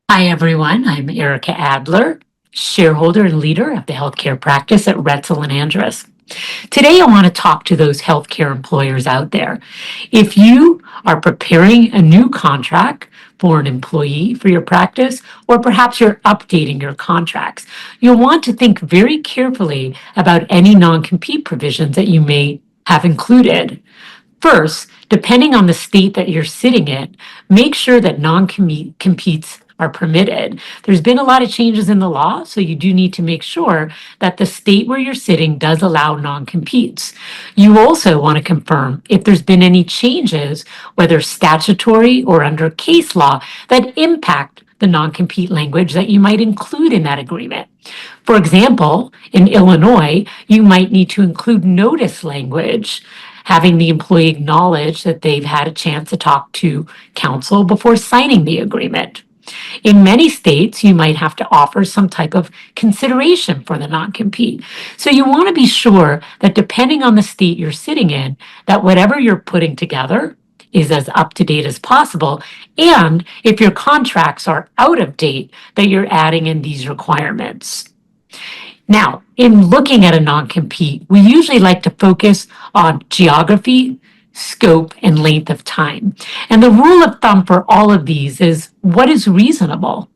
Hi, everyone. I'm Ericka Adler, shareholder and leader of the healthcare practice at Roetzel Andress. Today, I want to talk to those healthcare employers out there. If you are preparing a new contract for an employee for your practice, or perhaps you're updating your contracts, you'll want to think very carefully about any non-compete provisions that you may have included. First, depending on the state that you're sitting in, make sure that non-competes are permitted. There's been a lot of changes in the law, so you do need to make sure that the state where you're sitting does allow non-competes. You also want to confirm if there's been any changes, whether statutory or under case law, that impact the non-compete language that you might include in that agreement. For example, in Illinois, you might need to include notice language, having the employee acknowledge that they've had a chance to talk to counsel before signing the agreement. In many states, you might have to offer some type of consideration for the non-compete. So you want to be sure that depending on the state you're sitting in, that whatever you're putting together is as up to date as possible. And if your contracts are out of date, that you're adding in these requirements. Now, in looking at a non-compete, we usually like to focus on geography, scope, and length of time. And the rule of thumb for all of these is what is reasonable?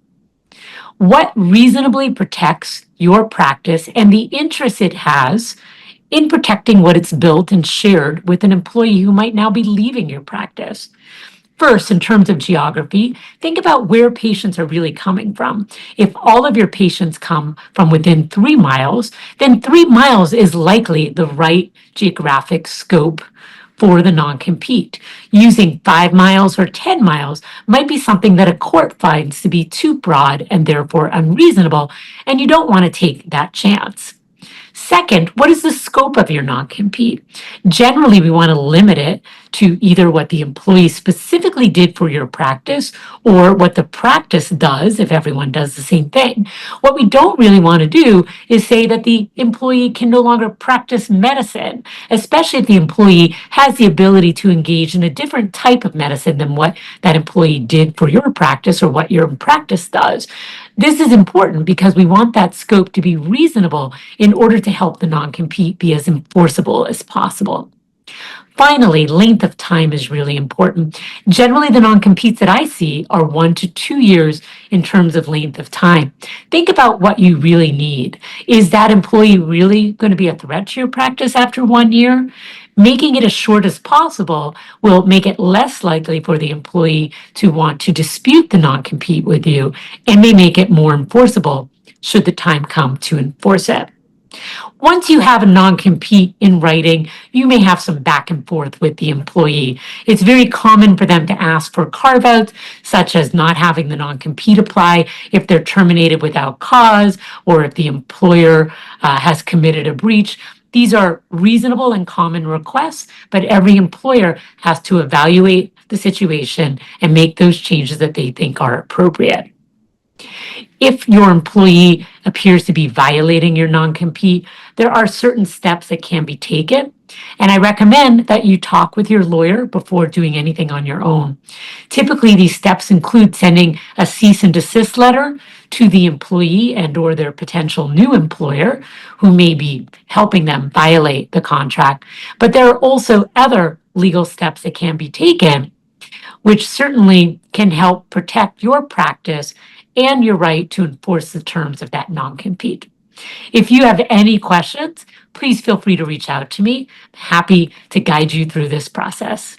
What reasonably protects your practice and the interest it has in protecting what it's built and shared with an employee who might now be leaving your practice? First, in terms of geography, think about where patients are really coming from. If all of your patients come from within 3 miles, then 3 miles is likely the right geographic scope for the non-compete. Using 5 miles or 10 miles might be something that a court finds to be too broad and therefore unreasonable, and you don't want to take that chance. Second, what is the scope of your non-compete? Generally, we want to limit it to either what the employee specifically did for your practice or what the practice does if everyone does the same thing. What we don't really want to do is say that the employee can no longer practice medicine, especially if the employee has the ability to engage in a different type of medicine than what that employee did for your practice or what your practice does. This is important because we want that scope to be reasonable in order to help the non-compete be as enforceable as possible. Finally, length of time is really important. Generally, the non-competes that I see are 1 to 2 years in terms of length of time. Think about what you really need. Is that employee really going to be a threat to your practice after 1 year? Making it as short as possible will make it less likely for the employee to want to dispute the non-compete with you and may make it more enforceable should the time come to enforce it. Once you have a non-compete in writing, you may have some back and forth with the employee. It's very common for them to ask for carve-outs, such as not having the non-compete apply if they're terminated without cause or if the employer has committed a breach. These are reasonable and common requests, but every employer has to evaluate the situation and make those changes that they think are appropriate. If your employee appears to be violating your non-compete, there are certain steps that can be taken, and I recommend that you talk with your lawyer before doing anything on your own. Typically, these steps include sending a cease and desist letter to the employee and/or their potential new employer who may be helping them violate the contract. But there are also other legal steps that can be taken, which certainly can help protect your practice and your right to enforce the terms of that non-compete. If you have any questions, please feel free to reach out to me. I'm happy to guide you through this process.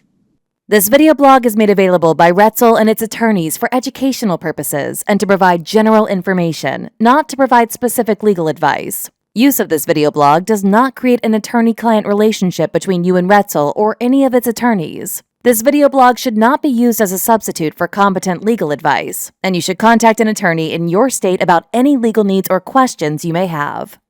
This video blog is made available by Roetzel and its attorneys for educational purposes and to provide general information, not to provide specific legal advice. Use of this video blog does not create an attorney-client relationship between you and Roetzel or any of its attorneys. This video blog should not be used as a substitute for competent legal advice, and you should contact an attorney in your state about any legal needs or questions you may have.